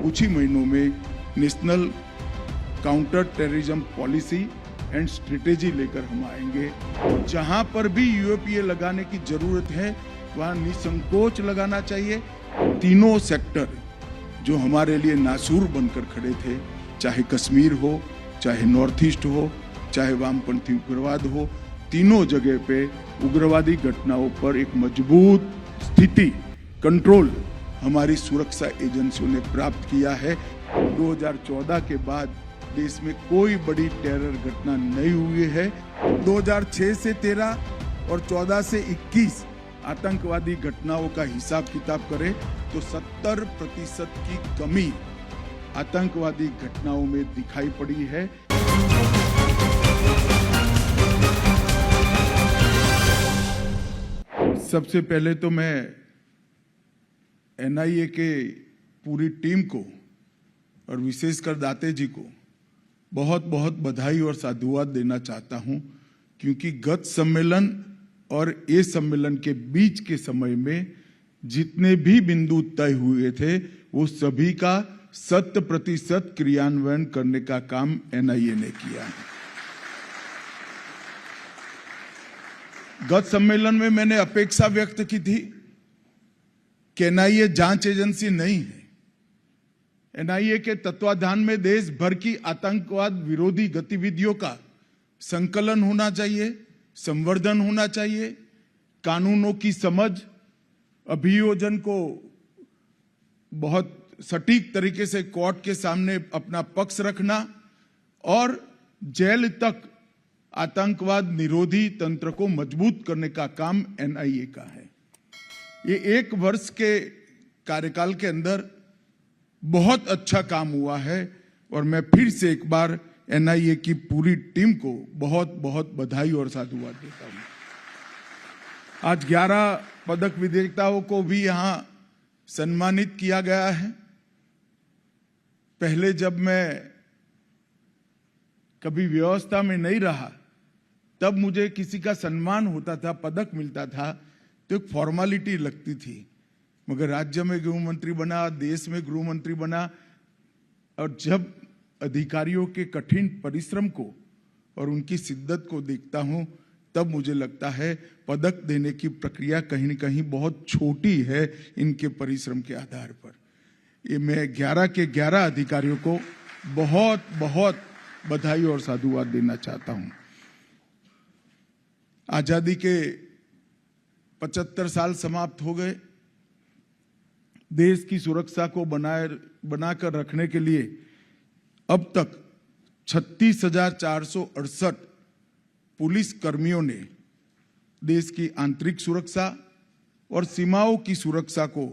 कुछ ही महीनों में national counter terrorism policy and strategy लेकर हम आएंगे। जहां पर भी यूएपीए लगाने की जरूरत है वहां निसंकोच लगाना चाहिए। तीनों सेक्टर जो हमारे लिए नासूर बनकर खड़े थे, चाहे कश्मीर हो, चाहे नॉर्थ ईस्ट हो, चाहे वामपंथी उग्रवाद हो, तीनों जगह पे उग्रवादी घटनाओं पर एक मजबूत स्थिति कंट्रोल हमारी सुरक्षा एजेंसियों ने प्राप्त किया है। 2014 के बाद देश में कोई बड़ी टेरर घटना नहीं हुई है। 2006 से 13 और 14 से 21 आतंकवादी घटनाओं का हिसाब किताब करें तो 70% की कमी आतंकवादी घटनाओं में दिखाई पड़ी है। सबसे पहले तो मैं एनआईए के पूरी टीम को और विशेषकर दाते जी को बहुत बहुत बधाई और साधुवाद देना चाहता हूं, क्योंकि गत सम्मेलन और ये सम्मेलन के बीच के समय में जितने भी बिंदु तय हुए थे वो सभी का 100% क्रियान्वयन करने का काम एनआईए ने किया है। गत सम्मेलन में मैंने अपेक्षा व्यक्त की थी कि एनआईए जांच एजेंसी नहीं है। एनआईए के तत्वाधान में देश भर की आतंकवाद विरोधी गतिविधियों का संकलन होना चाहिए, संवर्धन होना चाहिए, कानूनों की समझ, अभियोजन को बहुत सटीक तरीके से कोर्ट के सामने अपना पक्ष रखना और जेल तक आतंकवाद निरोधी तंत्र को मजबूत करने का काम एनआईए का है। ये 1 वर्ष के कार्यकाल के अंदर बहुत अच्छा काम हुआ है और मैं फिर से एक बार एनआईए की पूरी टीम को बहुत बहुत बधाई और साधुवाद देता हूं। आज 11 पदक विजेताओं को भी यहां सम्मानित किया गया है। पहले जब मैं कभी व्यवस्था में नहीं रहा तब मुझे किसी का सम्मान होता था, पदक मिलता था तो एक फॉर्मेलिटी लगती थी, मगर राज्य में गृह मंत्री बना, देश में गृह मंत्री बना और जब अधिकारियों के कठिन परिश्रम को और उनकी शिद्दत को देखता हूं तब मुझे लगता है पदक देने की प्रक्रिया कहीं न कहीं बहुत छोटी है इनके परिश्रम के आधार पर। ये मैं 11 के 11 अधिकारियों को बहुत बहुत बधाई और साधुवाद देना चाहता हूं। आजादी के 75 साल समाप्त हो गए। देश की सुरक्षा को बनाकर रखने के लिए अब तक 36,468 पुलिस कर्मियों ने देश की आंतरिक सुरक्षा और सीमाओं की सुरक्षा को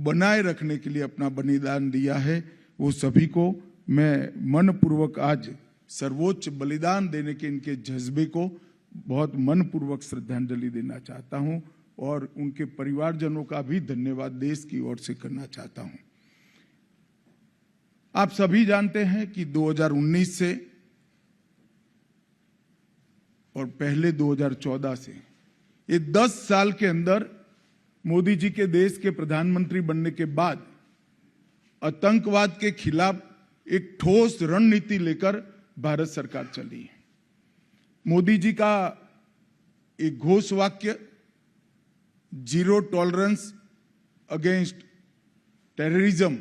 बनाए रखने के लिए अपना बलिदान दिया है। वो सभी को मैं मनपूर्वक आज सर्वोच्च बलिदान देने के इनके जज्बे को बहुत मनपूर्वक श्रद्धांजलि देना चाहता हूं और उनके परिवारजनों का भी धन्यवाद देश की ओर से करना चाहता हूं। आप सभी जानते हैं कि 2019 से और पहले 2014 से ये 10 साल के अंदर मोदी जी के देश के प्रधानमंत्री बनने के बाद आतंकवाद के खिलाफ एक ठोस रणनीति लेकर भारत सरकार चली है। मोदी जी का एक घोष वाक्य जीरो टॉलरेंस अगेंस्ट टेररिज्म,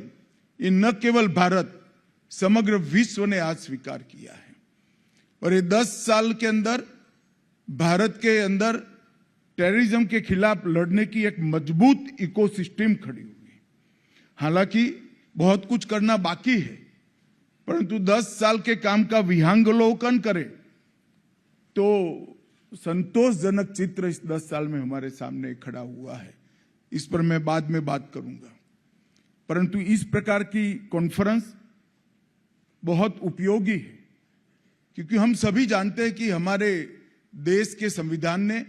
ये न केवल भारत समग्र विश्व ने आज स्वीकार किया है और ये 10 साल के अंदर भारत के अंदर टेररिज्म के खिलाफ लड़ने की एक मजबूत इकोसिस्टम खड़ी हुई है। हालांकि बहुत कुछ करना बाकी है, परंतु 10 साल के काम का विहंगावलोकन करें तो संतोषजनक चित्र इस 10 साल में हमारे सामने खड़ा हुआ है। इस पर मैं बाद में बात करूंगा, परंतु इस प्रकार की कॉन्फ्रेंस बहुत उपयोगी है, क्योंकि हम सभी जानते हैं कि हमारे देश के संविधान ने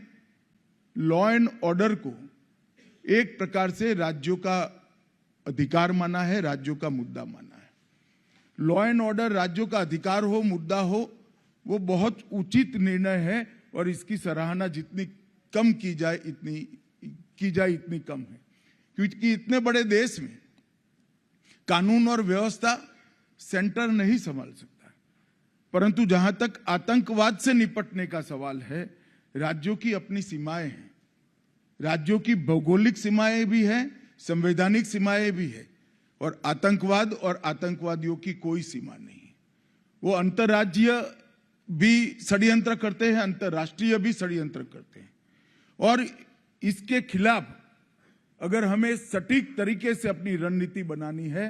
लॉ एंड ऑर्डर को एक प्रकार से राज्यों का अधिकार माना है, राज्यों का मुद्दा माना है। लॉ एंड ऑर्डर राज्यों का अधिकार हो, मुद्दा हो, वो बहुत उचित निर्णय है और इसकी सराहना जितनी कम की जाए इतनी कम है, क्योंकि इतने बड़े देश में कानून और व्यवस्था सेंटर नहीं संभाल सकता, परंतु जहां तक आतंकवाद से निपटने का सवाल है, राज्यों की अपनी सीमाएं हैं, राज्यों की भौगोलिक सीमाएं भी हैं, संवैधानिक सीमाएं भी है, और आतंकवाद और आतंकवादियों की कोई सीमा नहीं है। वो अंतर्राज्यीय भी षड्यंत्र करते हैं, अंतर्राष्ट्रीय भी षड्यंत्र करते हैं, और इसके खिलाफ अगर हमें सटीक तरीके से अपनी रणनीति बनानी है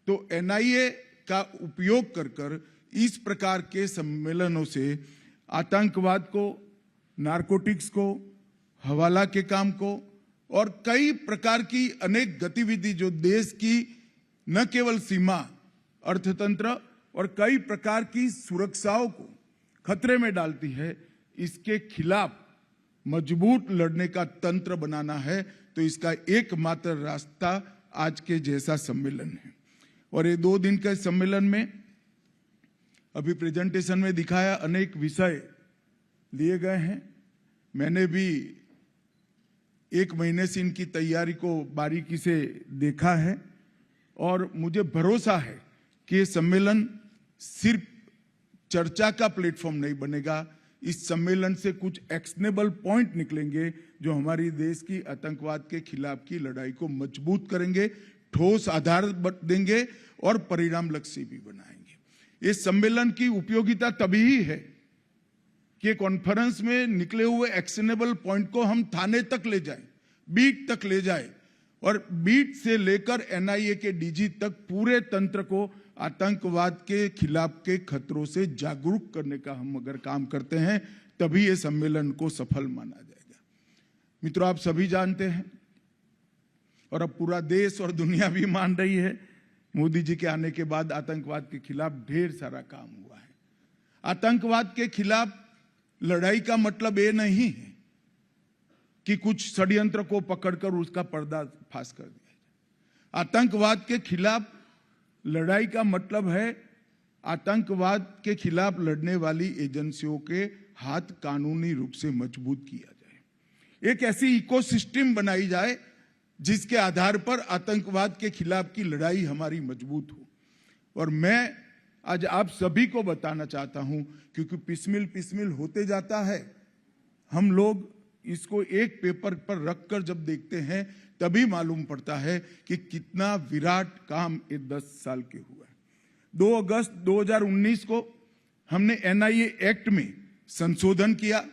तो एनआईए का उपयोग कर इस प्रकार के सम्मेलनों से आतंकवाद को, नारकोटिक्स को, हवाला के काम को और कई प्रकार की अनेक गतिविधि जो देश की न केवल सीमा, अर्थतंत्र और कई प्रकार की सुरक्षाओं को खतरे में डालती है, इसके खिलाफ मजबूत लड़ने का तंत्र बनाना है। तो इसका एकमात्र रास्ता आज के जैसा सम्मेलन है। और ये 2 दिन के सम्मेलन में अभी प्रेजेंटेशन में दिखाया अनेक विषय लिए गए हैं। मैंने भी 1 महीने से इनकी तैयारी को बारीकी से देखा है और मुझे भरोसा है कि ये सम्मेलन सिर्फ चर्चा का प्लेटफॉर्म नहीं बनेगा। इस सम्मेलन से कुछ एक्शनेबल पॉइंट निकलेंगे जो हमारी देश की आतंकवाद के खिलाफ की लड़ाई को मजबूत करेंगे, ठोस आधार देंगे और परिणाम लक्ष्य भी बनाएंगे। इस सम्मेलन की उपयोगिता तभी ही है कि कॉन्फ्रेंस में निकले हुए एक्शनेबल पॉइंट को हम थाने तक ले जाएं, बीट तक ले जाएं और बीट से लेकर एनआईए के डीजी तक पूरे तंत्र को आतंकवाद के खिलाफ के खतरों से जागरूक करने का हम अगर काम करते हैं तभी ये सम्मेलन को सफल माना जाएगा। मित्रों, आप सभी जानते हैं और अब पूरा देश और दुनिया भी मान रही है, मोदी जी के आने के बाद आतंकवाद के खिलाफ ढेर सारा काम हुआ है। आतंकवाद के खिलाफ लड़ाई का मतलब ये नहीं है कि कुछ षड्यंत्र को पकड़कर उसका पर्दाफाश कर दिया जाए। आतंकवाद के खिलाफ लड़ाई का मतलब है आतंकवाद के खिलाफ लड़ने वाली एजेंसियों के हाथ कानूनी रूप से मजबूत किया जाए, एक ऐसी इकोसिस्टम बनाई जाए जिसके आधार पर आतंकवाद के खिलाफ की लड़ाई हमारी मजबूत हो। और मैं आज आप सभी को बताना चाहता हूं, क्योंकि पिसमिल होते जाता है, हम लोग इसको एक पेपर पर रखकर जब देखते हैं तभी मालूम पड़ता है कि कितना विराट काम ये 10 साल के हुआ है। 2 अगस्त 2019 को हमने एनआईए एक्ट में संशोधन किया,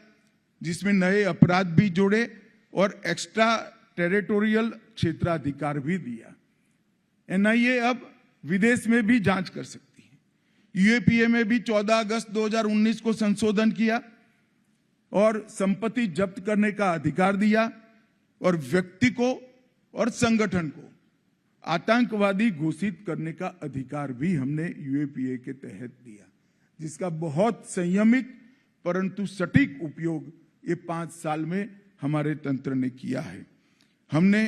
जिसमें नए अपराध भी जोड़े और एक्स्ट्रा टेरिटोरियल क्षेत्राधिकार भी दिया। एनआईए अब विदेश में भी जांच कर सकती है। यूएपीए में भी 14 अगस्त 2019 को संशोधन किया और संपत्ति जब्त करने का अधिकार दिया और व्यक्ति को और संगठन को आतंकवादी घोषित करने का अधिकार भी हमने यूएपीए के तहत दिया, जिसका बहुत संयमित परंतु सटीक उपयोग ये 5 साल में हमारे तंत्र ने किया है। हमने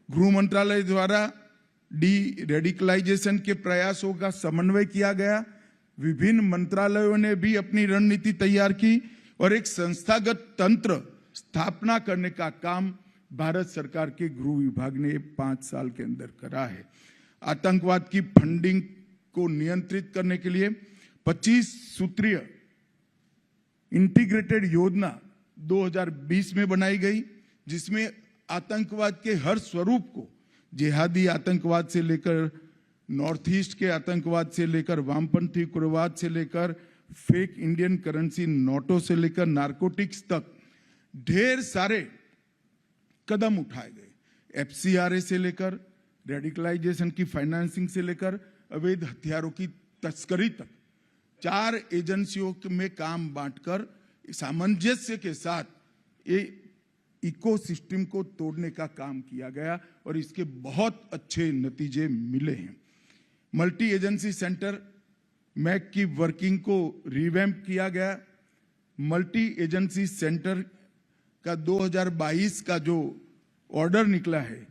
गृह मंत्रालय द्वारा डी रेडिकलाइजेशन के प्रयासों का समन्वय किया गया। विभिन्न मंत्रालयों ने भी अपनी रणनीति तैयार की और एक संस्थागत तंत्र स्थापना करने का काम भारत सरकार के गृह विभाग ने 5 साल के अंदर करा है। आतंकवाद की फंडिंग को नियंत्रित करने के लिए 25 सूत्रीय इंटीग्रेटेड योजना 2020 में बनाई गई, जिसमें आतंकवाद के हर स्वरूप को, जिहादी आतंकवाद से लेकर नॉर्थ ईस्ट के आतंकवाद से लेकर वामपंथी उग्रवाद से लेकर फेक इंडियन करेंसी नोटों से लेकर नारकोटिक्स तक ढेर सारे कदम उठाए गए। एफसीआरए से लेकर रेडिकलाइजेशन की फाइनेंसिंग से लेकर अवैध हथियारों की तस्करी तक 4 एजेंसियों में काम बांटकर सामंजस्य के साथ ये इकोसिस्टम को तोड़ने का काम किया गया और इसके बहुत अच्छे नतीजे मिले हैं। मल्टी एजेंसी सेंटर मैक की वर्किंग को रिवैम्प किया गया। मल्टी एजेंसी सेंटर का 2022 का जो ऑर्डर निकला है,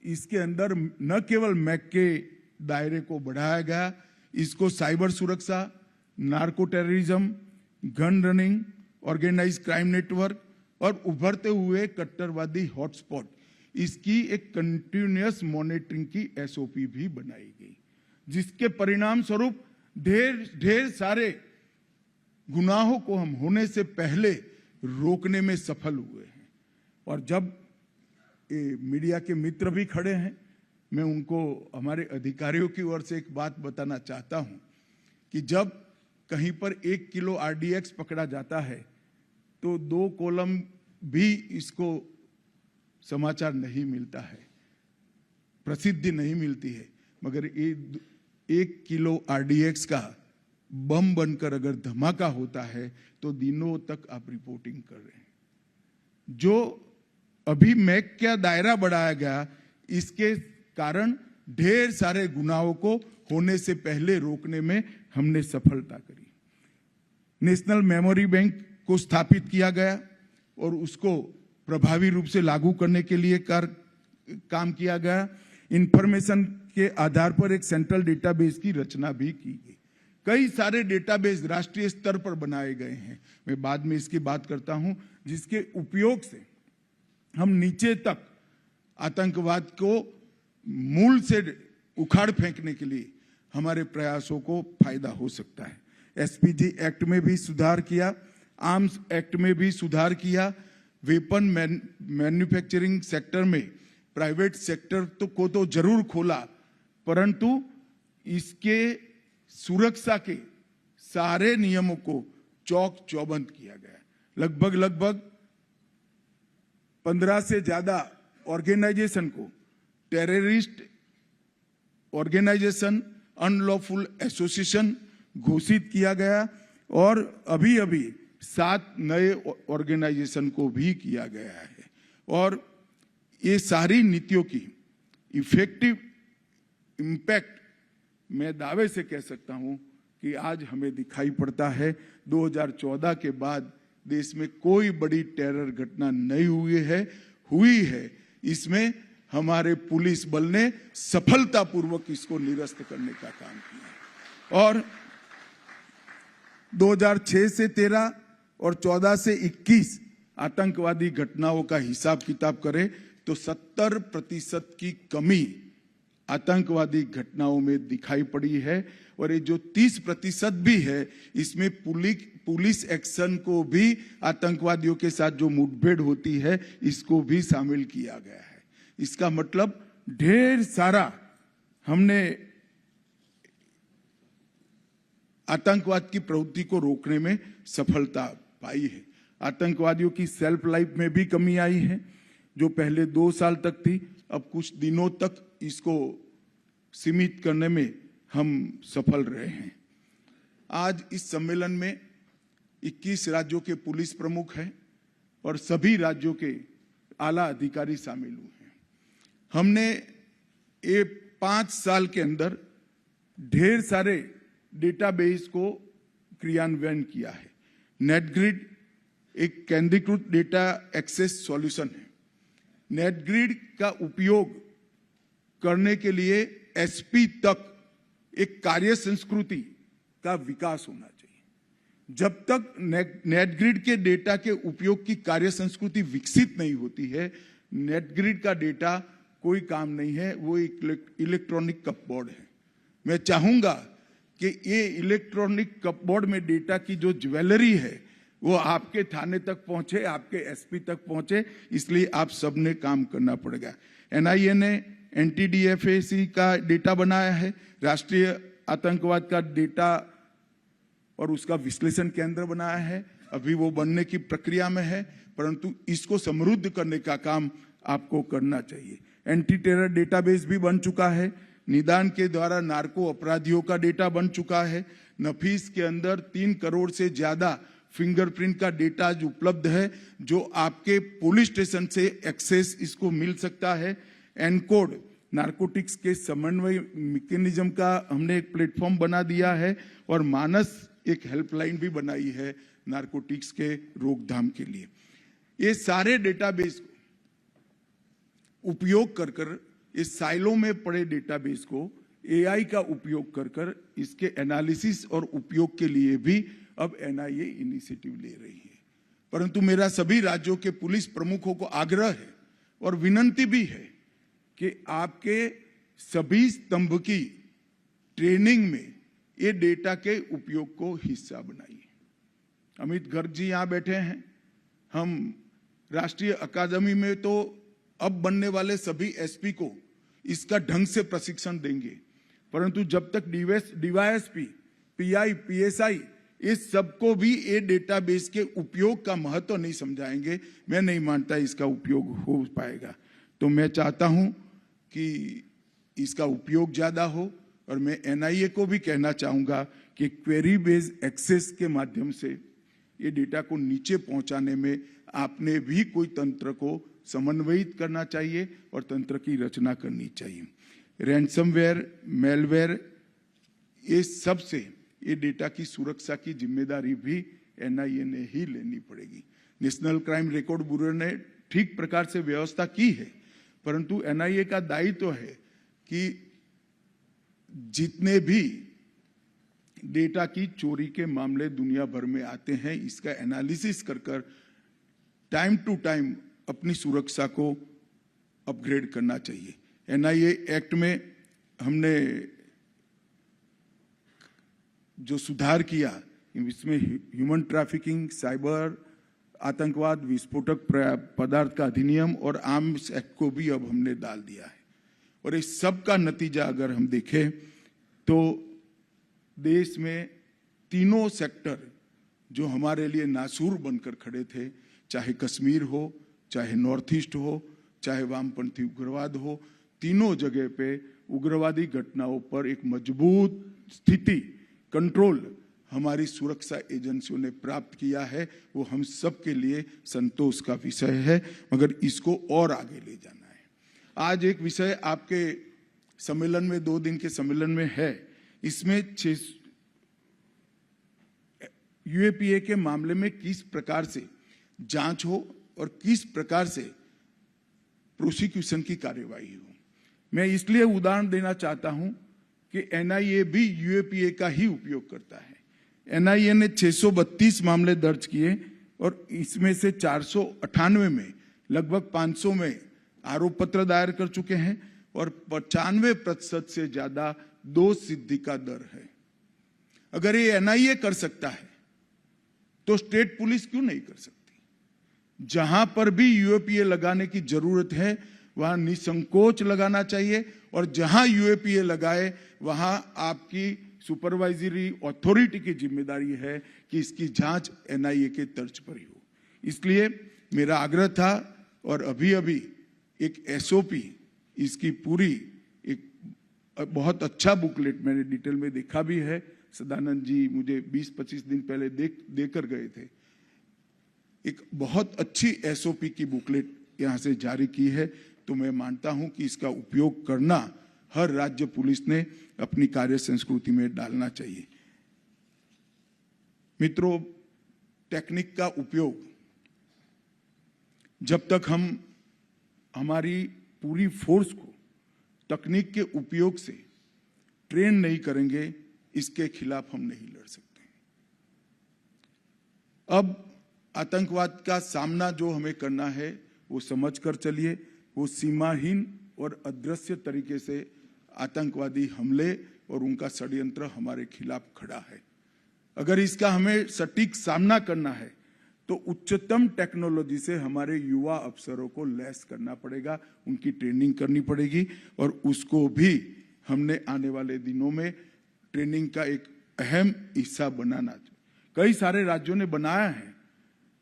इसके अंदर न केवल मैक के दायरे को बढ़ाया गया, इसको साइबर सुरक्षा, narco terrorism, gun running, organise crime network और उभरते हुए कट्टरवादी हॉटस्पॉट, इसकी एक कंटिन्यूअस मॉनिटरिंग की एसओपी भी बनाई गई, जिसके परिणाम स्वरूप ढेर सारे गुनाहों को हम होने से पहले रोकने में सफल हुए हैं। और जब ये मीडिया के मित्र भी खड़े हैं, मैं उनको हमारे अधिकारियों की ओर से एक बात बताना चाहता हूं कि जब कहीं पर 1 किलो आरडीएक्स पकड़ा जाता है तो 2 कॉलम भी इसको समाचार नहीं मिलता है, प्रसिद्धि नहीं मिलती है, मगर ये 1 किलो आरडीएक्स का बम बनकर अगर धमाका होता है तो दिनों तक आप रिपोर्टिंग कर रहे हैं। जो अभी मैक का दायरा बढ़ाया गया, इसके कारण ढेर सारे गुनाहों को होने से पहले रोकने में हमने सफलता करी। नेशनल मेमोरी बैंक को स्थापित किया गया और उसको प्रभावी रूप से लागू करने के लिए काम किया गया। इंफॉर्मेशन के आधार पर एक सेंट्रल डेटाबेस की रचना भी की गई। कई सारे डेटाबेस राष्ट्रीय स्तर पर बनाए गए हैं, मैं बाद में इसकी बात करता हूं, जिसके उपयोग से हम नीचे तक आतंकवाद को मूल से उखाड़ फेंकने के लिए हमारे प्रयासों को फायदा हो सकता है। एसपीजी एक्ट में भी सुधार किया, आर्म्स एक्ट में भी सुधार किया, वेपन मैन्युफैक्चरिंग सेक्टर में प्राइवेट सेक्टर को तो जरूर खोला, परंतु इसके सुरक्षा के सारे नियमों को चौक चौबंद किया गया। लगभग 15 से ज्यादा ऑर्गेनाइजेशन को टेररिस्ट ऑर्गेनाइजेशन, अनलॉफुल एसोसिएशन घोषित किया गया और अभी 7 नए ऑर्गेनाइजेशन को भी किया गया है। और ये सारी नीतियों की इफेक्टिव इम्पैक्ट मैं दावे से कह सकता हूं कि आज हमें दिखाई पड़ता है। 2014 के बाद देश में कोई बड़ी टेरर घटना नहीं हुई है। इसमें हमारे पुलिस बल ने सफलतापूर्वक इसको निरस्त करने का काम किया। और 2006 से 13 और 14 से 21 आतंकवादी घटनाओं का हिसाब किताब करें तो 70% की कमी आतंकवादी घटनाओं में दिखाई पड़ी है। और ये जो 30% भी है, इसमें पुलिस एक्शन को भी, आतंकवादियों के साथ जो मुठभेड़ होती है, इसको भी शामिल किया गया है। इसका मतलब ढेर सारा हमने आतंकवाद की प्रवृत्ति को रोकने में सफलता पाई है। आतंकवादियों की सेल्फ लाइफ में भी कमी आई है, जो पहले 2 साल तक थी, अब कुछ दिनों तक इसको सीमित करने में हम सफल रहे हैं। आज इस सम्मेलन में 21 राज्यों के पुलिस प्रमुख हैं और सभी राज्यों के आला अधिकारी शामिल हुए हैं। हमने ये 5 साल के अंदर ढेर सारे डेटाबेस को क्रियान्वयन किया है। नेटग्रिड एक केंद्रीकृत डेटा एक्सेस सॉल्यूशन है। नेटग्रिड का उपयोग करने के लिए एसपी तक एक कार्य संस्कृति का विकास होना चाहिए। जब तक नेटग्रिड के डेटा के उपयोग की कार्य संस्कृति विकसित नहीं होती है, नेटग्रिड का डेटा कोई काम नहीं है, वो एक इलेक्ट्रॉनिक कपबोर्ड है। मैं चाहूंगा कि ये इलेक्ट्रॉनिक कपबोर्ड में डेटा की जो ज्वेलरी है वो आपके थाने तक पहुंचे, आपके एसपी तक पहुंचे, इसलिए आप सबने काम करना पड़ेगा। एनआईए ने एनटीडीएफएसी का डेटा बनाया है, राष्ट्रीय आतंकवाद का डेटा और उसका विश्लेषण केंद्र बनाया है, अभी वो बनने की प्रक्रिया में है, परंतु इसको समृद्ध करने का काम आपको करना चाहिए। एंटी टेरर डेटाबेस भी बन चुका है, निदान के द्वारा नार्को अपराधियों का डेटा बन चुका है, नफीस के अंदर 3 करोड़ से ज्यादा फिंगरप्रिंट का डेटा आज उपलब्ध है, जो आपके पुलिस स्टेशन से एक्सेस इसको मिल सकता है। एनकोड नारकोटिक्स के समन्वय मैकेनिज्म का हमने एक प्लेटफॉर्म बना दिया है और मानस एक हेल्पलाइन भी बनाई है नारकोटिक्स के रोकथाम के लिए। ये सारे डेटाबेस को उपयोग कर इस साइलो में पड़े डेटाबेस को एआई का उपयोग कर इसके एनालिसिस और उपयोग के लिए भी अब एनआईए इनिशिएटिव ले रही है। परंतु मेरा सभी राज्यों के पुलिस प्रमुखों को आग्रह है, और विनंती भी है कि आपके सभी स्तंभ की ट्रेनिंग में ये डेटा के उपयोग को हिस्सा बनाइए। अमित गर्ग जी यहाँ बैठे हैं। हम राष्ट्रीय अकादमी में तो अब बनने वाले सभी एसपी को इसका ढंग से प्रशिक्षण देंगे, परंतु जब तक डीवाईएसपी, पीआई, पीएसआई इस सबको भी ये डेटाबेस के उपयोग का महत्व नहीं समझाएंगे, मैं नहीं मानता इसका उपयोग हो पाएगा। तो मैं चाहता हूं कि इसका उपयोग ज्यादा हो, और मैं एनआईए को भी कहना चाहूंगा कि क्वेरी बेस्ड एक्सेस के माध्यम से ये डेटा को नीचे पहुंचाने में आपने भी कोई तंत्र को समन्वयित करना चाहिए और तंत्र की रचना करनी चाहिए। रैंसमवेयर, मेलवेयर, ये सब से ये डेटा की सुरक्षा की जिम्मेदारी भी एनआईए ने ही लेनी पड़ेगी। नेशनल क्राइम रिकॉर्ड ब्यूरो ने ठीक प्रकार से व्यवस्था की है, परंतु एनआईए का दायित्व है कि जितने भी डेटा की चोरी के मामले दुनिया भर में आते हैं, इसका एनालिसिस कर टाइम टू टाइम अपनी सुरक्षा को अपग्रेड करना चाहिए। एनआईए एक्ट में हमने जो सुधार किया, इसमें ह्यूमन ट्रैफिकिंग, साइबर, आतंकवाद, विस्फोटक पदार्थ का अधिनियम और आर्म्स एक्ट को भी अब हमने डाल दिया है। और इस सब का नतीजा अगर हम देखें तो देश में तीनों सेक्टर जो हमारे लिए नासूर बनकर खड़े थे, चाहे कश्मीर हो, चाहे नॉर्थ ईस्ट हो, चाहे वामपंथी उग्रवाद हो, तीनों जगह पे उग्रवादी घटनाओं पर एक मजबूत स्थिति, कंट्रोल हमारी सुरक्षा एजेंसियों ने प्राप्त किया है। वो हम सब के लिए संतोष का विषय है, मगर इसको और आगे ले जाना है। आज एक विषय आपके सम्मेलन में, 2 दिन के सम्मेलन में है, इसमें यूएपीए के मामले में किस प्रकार से जांच हो और किस प्रकार से प्रोसिक्यूशन की कार्यवाही हो। मैं इसलिए उदाहरण देना चाहता हूं कि एनआईए भी यूएपीए का ही उपयोग करता है। एनआईए ने 632 मामले दर्ज किए और इसमें से 498 में लगभग 500 में आरोप पत्र दायर कर चुके हैं और 95% से ज्यादा दोष सिद्धि का दर है। अगर ये एनआईए कर सकता है तो स्टेट पुलिस क्यों नहीं कर सकती? जहां पर भी यूएपीए लगाने की जरूरत है वहां निसंकोच लगाना चाहिए, और जहां यूएपीए लगाए वहां आपकी सुपरवाइजरी अथॉरिटी की जिम्मेदारी है कि इसकी जांच एनआईए के तर्ज पर ही हो। इसलिए मेरा आग्रह था, और अभी अभी एक एसओपी, इसकी पूरी एक बहुत अच्छा बुकलेट मैंने डिटेल में देखा भी है, सदानंद जी मुझे 20-25 दिन पहले देकर गए थे। एक बहुत अच्छी एसओपी की बुकलेट यहां से जारी की है, तो मैं मानता हूं कि इसका उपयोग करना हर राज्य पुलिस ने अपनी कार्य संस्कृति में डालना चाहिए। मित्रों, टेक्निक का उपयोग जब तक हम हमारी पूरी फोर्स को तकनीक के उपयोग से ट्रेन नहीं करेंगे, इसके खिलाफ हम नहीं लड़ सकते। अब आतंकवाद का सामना जो हमें करना है वो समझकर चलिए। वो सीमाहीन और अदृश्य तरीके से आतंकवादी हमले और उनका षड्यंत्र हमारे खिलाफ खड़ा है। अगर इसका हमें सटीक सामना करना है तो उच्चतम टेक्नोलॉजी से हमारे युवा अफसरों को लैस करना पड़ेगा, उनकी ट्रेनिंग करनी पड़ेगी, और उसको भी हमने आने वाले दिनों में ट्रेनिंग का एक अहम हिस्सा बनाना चाहिए। कई सारे राज्यों ने बनाया है,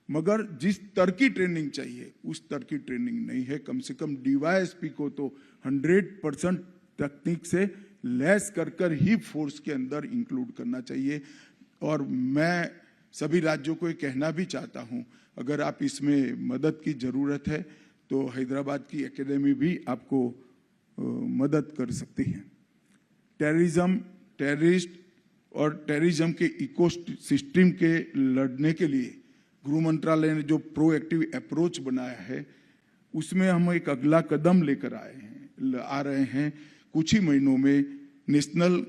मगर जिस स्तर की ट्रेनिंग चाहिए उस स्तर की ट्रेनिंग नहीं है। कम से कम डीवाईएसपी को तो 100% तकनीक से लैस कर ही फोर्स के अंदर इंक्लूड करना चाहिए। और मैं सभी राज्यों को ये कहना भी चाहता हूं, अगर आप इसमें मदद की जरूरत है तो हैदराबाद की एकेडमी भी आपको मदद कर सकती है। टेररिज्म, टेररिस्ट और टेररिज्म के इकोसिस्टम के लड़ने के लिए गृह मंत्रालय ने जो प्रोएक्टिव अप्रोच बनाया है, उसमें हम एक अगला कदम लेकर आ रहे हैं। कुछ ही महीनों में national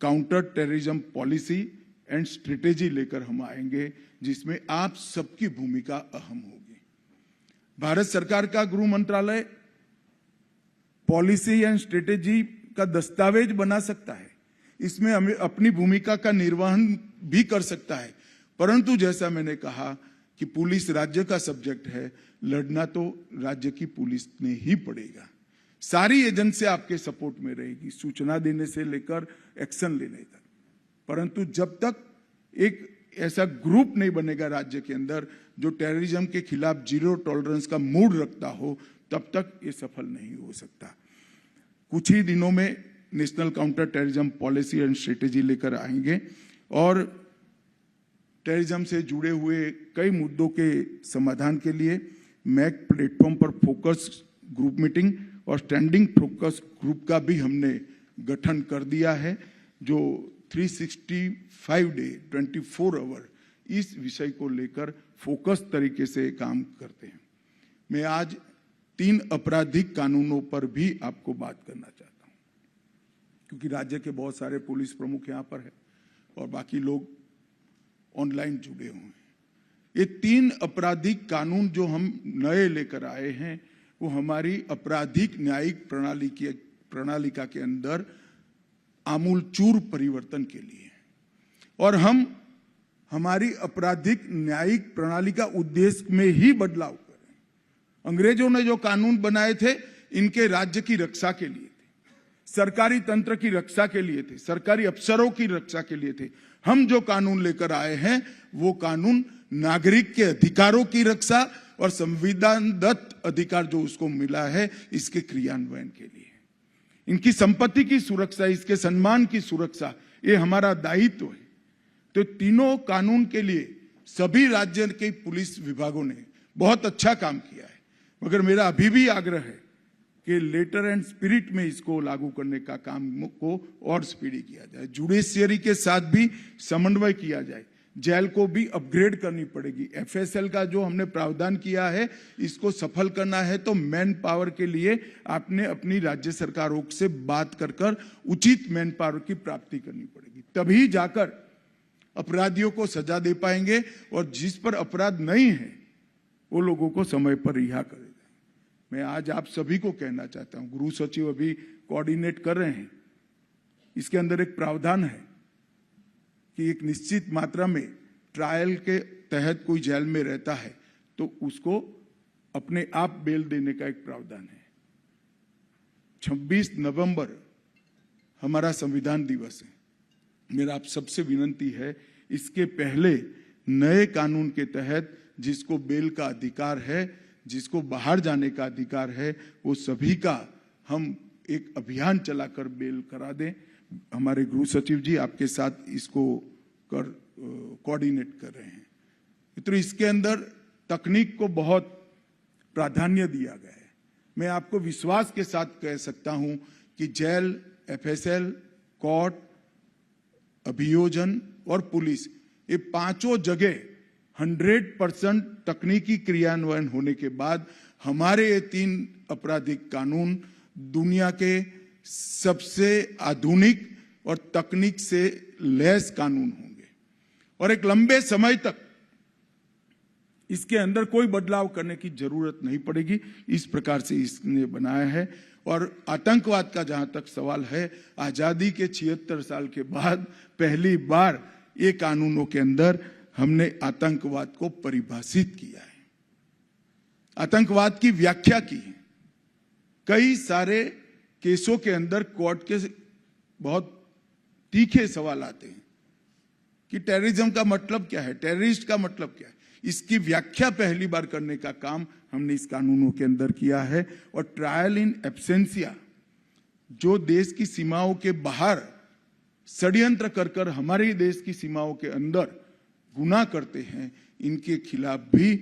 counter terrorism policy and strategy लेकर हम आएंगे, जिसमें आप सबकी भूमिका अहम होगी। भारत सरकार का गृह मंत्रालय पॉलिसी एंड स्ट्रेटेजी का दस्तावेज बना सकता है, इसमें हमें अपनी भूमिका का निर्वहन भी कर सकता है, परंतु जैसा मैंने कहा कि पुलिस राज्य का सब्जेक्ट है, लड़ना तो राज्य की पुलिस ने ही पड़ेगा। सारी एजेंसी आपके सपोर्ट में रहेगी, सूचना देने से लेकर एक्शन लेने तक, परंतु जब तक एक ऐसा ग्रुप नहीं बनेगा राज्य के अंदर जो टेररिज्म के खिलाफ जीरो टॉलरेंस का मूड रखता हो, तब तक ये सफल नहीं हो सकता। कुछ ही दिनों में national counter terrorism policy and strategy लेकर आएंगे और टेररिज्म से जुड़े हुए कई मुद्दों के समाधान के लिए मैक प्लेटफॉर्म पर फोकस ग्रुप मीटिंग और स्टैंडिंग फोकस ग्रुप का भी हमने गठन कर दिया है, जो 365 डे 24 आवर इस विषय को लेकर फोकस तरीके से काम करते हैं। मैं आज 3 आपराधिक कानूनों पर भी आपको बात करना चाहता हूं, क्योंकि राज्य के बहुत सारे पुलिस प्रमुख यहां पर है और बाकी लोग ऑनलाइन जुड़े हुए हैं। ये 3 आपराधिक कानून जो हम नए लेकर आए हैं, वो हमारी आपराधिक न्यायिक प्रणालिका के अंदर आमूलचूर परिवर्तन के लिए, और हम हमारी आपराधिक न्यायिक प्रणाली का उद्देश्य में ही बदलाव करें। अंग्रेजों ने जो कानून बनाए थे, इनके राज्य की रक्षा के लिए थे, सरकारी तंत्र की रक्षा के लिए थे, सरकारी अफसरों की रक्षा के लिए थे। हम जो कानून लेकर आए हैं, वो कानून नागरिक के अधिकारों की रक्षा और संविधानदत्त अधिकार जो उसको मिला है, इसके क्रियान्वयन के लिए, इनकी संपत्ति की सुरक्षा, इसके सम्मान की सुरक्षा, ये हमारा दायित्व है। तो तीनों कानून के लिए सभी राज्य के पुलिस विभागों ने बहुत अच्छा काम किया है, मगर मेरा अभी भी आग्रह है कि लेटर एंड स्पिरिट में इसको लागू करने का काम को और स्पीडी किया जाए, जुडिशियरी के साथ भी समन्वय किया जाए, जेल को भी अपग्रेड करनी पड़ेगी। एफएसएल का जो हमने प्रावधान किया है, इसको सफल करना है तो मैन पावर के लिए आपने अपनी राज्य सरकारों से बात कर उचित मैन पावर की प्राप्ति करनी पड़ेगी, तभी जाकर अपराधियों को सजा दे पाएंगे, और जिस पर अपराध नहीं है वो लोगों को समय पर रिहा करेगा। मैं आज आप सभी को कहना चाहता हूं, गृह सचिव अभी कोऑर्डिनेट कर रहे हैं, इसके अंदर एक प्रावधान है कि एक निश्चित मात्रा में ट्रायल के तहत कोई जेल में रहता है तो उसको अपने आप बेल देने का एक प्रावधान है। 26 नवंबर हमारा संविधान दिवस है। मेरा आप सबसे विनती है, इसके पहले नए कानून के तहत जिसको बेल का अधिकार है, जिसको बाहर जाने का अधिकार है, वो सभी का हम एक अभियान चलाकर बेल करा दें। हमारे गृह सचिव जी आपके साथ इसको कोऑर्डिनेट कर रहे हैं। तो इसके अंदर तकनीक को बहुत प्राधान्य दिया गया है। मैं आपको विश्वास के साथ कह सकता हूं कि जेल, एफएसएल, कोर्ट, अभियोजन और पुलिस, ये पांचों जगह 100% तकनीकी क्रियान्वयन होने के बाद हमारे ये 3 आपराधिक कानून दुनिया के सबसे आधुनिक और तकनीक से लैस कानून होंगे, और एक लंबे समय तक इसके अंदर कोई बदलाव करने की जरूरत नहीं पड़ेगी। इस प्रकार से इसने बनाया है। और आतंकवाद का जहां तक सवाल है, आजादी के 76 साल के बाद पहली बार ये कानूनों के अंदर हमने आतंकवाद को परिभाषित किया है, आतंकवाद की व्याख्या की है। कई सारे केसों के अंदर कोर्ट के बहुत तीखे सवाल आते हैं कि टेररिज्म का मतलब क्या है, टेररिस्ट का मतलब क्या है। इसकी व्याख्या पहली बार करने का काम हमने इस कानूनों के अंदर किया है। और ट्रायल इन एब्सेंसिया, जो देश की सीमाओं के बाहर षड्यंत्र कर हमारे देश की सीमाओं के अंदर गुनाह करते हैं, इनके खिलाफ भी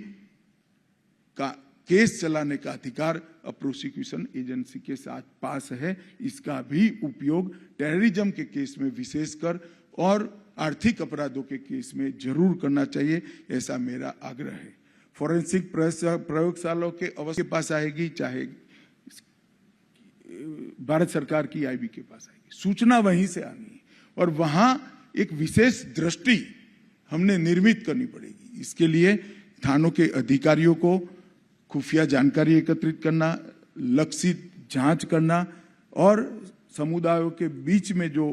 केस चलाने का अधिकार प्रोसिक्यूशन एजेंसी के साथ पास है। इसका भी उपयोग टेररिज्म के केस में विशेषकर और आर्थिक अपराधों के केस में जरूर करना चाहिए, ऐसा मेरा आग्रह है। फॉरेंसिक प्रयोगशालाओं के अवस्था के पास आएगी, चाहे भारत सरकार की आईबी के पास आएगी, सूचना वहीं से आनी है, और वहां एक विशेष दृष्टि हमने निर्मित करनी पड़ेगी। इसके लिए थानों के अधिकारियों को खुफिया जानकारी एकत्रित करना, लक्षित जांच करना और समुदायों के बीच में जो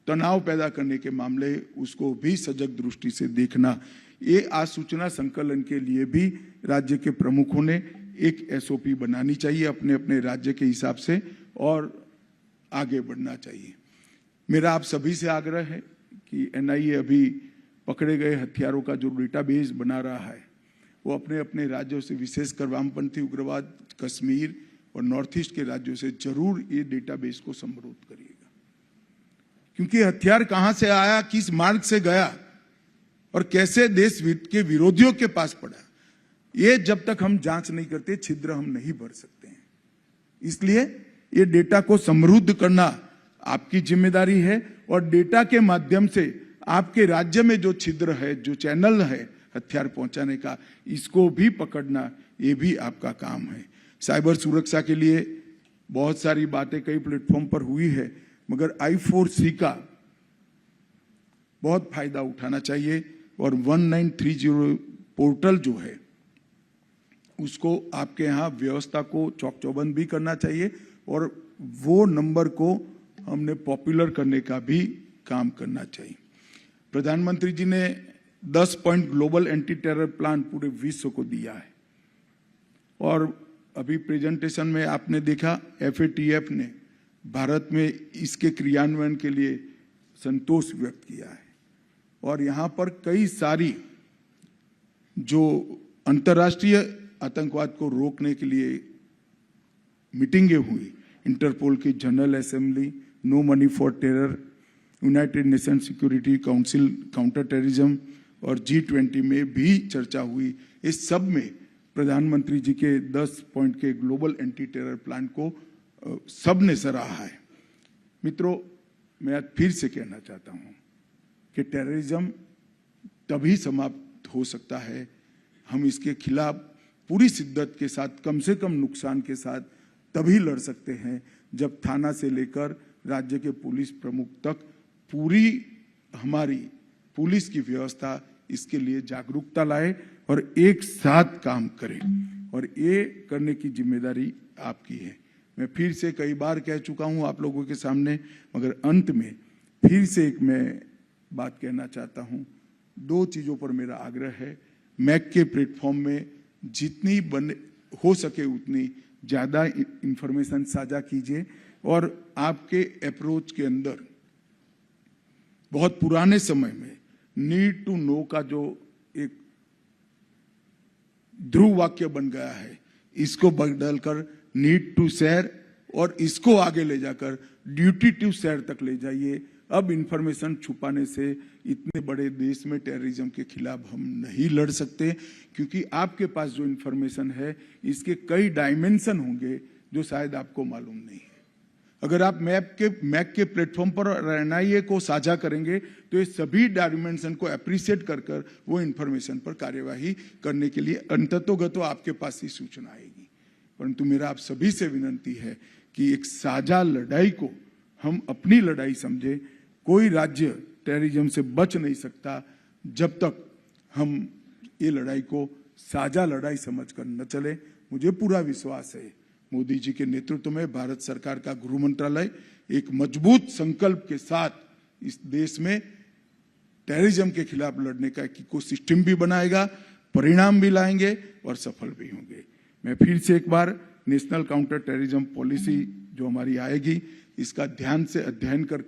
तनाव पैदा करने के मामले उसको भी सजग दृष्टि से देखना। ये आसूचना संकलन के लिए भी राज्य के प्रमुखों ने एक एसओपी बनानी चाहिए अपने अपने राज्य के हिसाब से और आगे बढ़ना चाहिए। मेरा आप सभी से आग्रह है कि एनआईए अभी पकड़े गए हथियारों का जो डेटाबेस बना रहा है वो अपने अपने राज्यों से, विशेषकर वामपंथी उग्रवाद, कश्मीर और नॉर्थ ईस्ट के राज्यों से जरूर ये डेटाबेस को समृद्ध करिएगा, क्योंकि हथियार कहां से आया, किस मार्ग से गया और कैसे देश के विरोधियों के पास पड़ा, ये जब तक हम जांच नहीं करते छिद्र हम नहीं भर सकते हैं। इसलिए ये डेटा को समृद्ध करना आपकी जिम्मेदारी है और डेटा के माध्यम से आपके राज्य में जो छिद्र है, जो चैनल है हथियार पहुंचाने का, इसको भी पकड़ना ये भी आपका काम है। साइबर सुरक्षा के लिए बहुत सारी बातें कई प्लेटफॉर्म पर हुई है, मगर I4C का बहुत फायदा उठाना चाहिए और 1930 पोर्टल जो है उसको आपके यहाँ व्यवस्था को चौक चौबंद भी करना चाहिए और वो नंबर को हमने पॉपुलर करने का भी काम करना चाहिए। प्रधानमंत्री जी ने 10 point global anti terror plan पूरे विश्व को दिया है और अभी प्रेजेंटेशन में आपने देखा FATF ने भारत में इसके क्रियान्वयन के लिए संतोष व्यक्त किया है और यहाँ पर कई सारी जो अंतर्राष्ट्रीय आतंकवाद को रोकने के लिए मीटिंगें हुई, इंटरपोल की General Assembly, no money for terror, United Nation Security Council counter terrorism और G20 में भी चर्चा हुई। इस सब में प्रधानमंत्री जी के 10 पॉइंट के ग्लोबल एंटी टेरर प्लान को सब ने सराहा है। मित्रों, मैं आज फिर से कहना चाहता हूं कि टेररिज्म तभी समाप्त हो सकता है, हम इसके खिलाफ पूरी शिद्दत के साथ, कम से कम नुकसान के साथ तभी लड़ सकते हैं जब थाना से लेकर राज्य के पुलिस प्रमुख तक पूरी हमारी पुलिस की व्यवस्था इसके लिए जागरूकता लाए और एक साथ काम करें और ये करने की जिम्मेदारी आपकी है। मैं फिर से कई बार कह चुका हूं आप लोगों के सामने, मगर अंत में फिर से एक मैं बात कहना चाहता हूं। 2 चीजों पर मेरा आग्रह है। मैक के प्लेटफॉर्म में जितनी हो सके उतनी ज्यादा इंफॉर्मेशन साझा कीजिए और आपके अप्रोच के अंदर बहुत पुराने समय में नीड टू नो का जो एक ध्रुव वाक्य बन गया है, इसको बदलकर नीड टू शेयर और इसको आगे ले जाकर ड्यूटी टू शेयर तक ले जाइए। अब इंफॉर्मेशन छुपाने से इतने बड़े देश में टेररिज्म के खिलाफ हम नहीं लड़ सकते, क्योंकि आपके पास जो इंफॉर्मेशन है इसके कई डायमेंशन होंगे जो शायद आपको मालूम नहीं है। अगर आप मैक के प्लेटफॉर्म पर एनआईए को साझा करेंगे तो ये सभी डायमेंशन को अप्रिशिएट कर वो इंफॉर्मेशन पर कार्यवाही करने के लिए अंततोगत आपके पास ही सूचना आएगी। परंतु मेरा आप सभी से विनती है कि एक साझा लड़ाई को हम अपनी लड़ाई समझे। कोई राज्य टेररिज्म से बच नहीं सकता जब तक हम ये लड़ाई को साझा लड़ाई समझकर न चले। मुझे पूरा विश्वास है मोदी जी के नेतृत्व में भारत सरकार का गृह मंत्रालय एक मजबूत संकल्प के साथ इस देश में टेररिज्म के खिलाफ लड़ने का एक इकोसिस्टम भी बनाएगा, परिणाम भी लाएंगे और सफल भी होंगे। मैं फिर से एक बार नेशनल काउंटर टेररिज्म पॉलिसी जो हमारी आएगी, इसका ध्यान से अध्ययन कर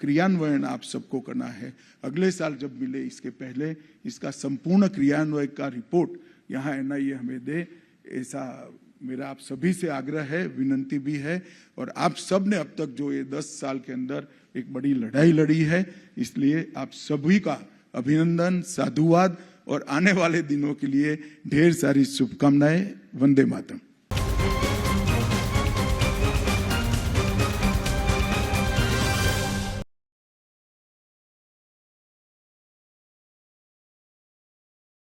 क्रियान्वयन आप सबको करना है। अगले साल जब मिले इसके पहले इसका संपूर्ण क्रियान्वयन का रिपोर्ट यहाँ एनआईए हमें दे, ऐसा मेरा आप सभी से आग्रह है, विनंती भी है। और आप सब ने अब तक जो ये 10 साल के अंदर एक बड़ी लड़ाई लड़ी है, इसलिए आप सभी का अभिनंदन, साधुवाद और आने वाले दिनों के लिए ढेर सारी शुभकामनाएं। वंदे मातरम।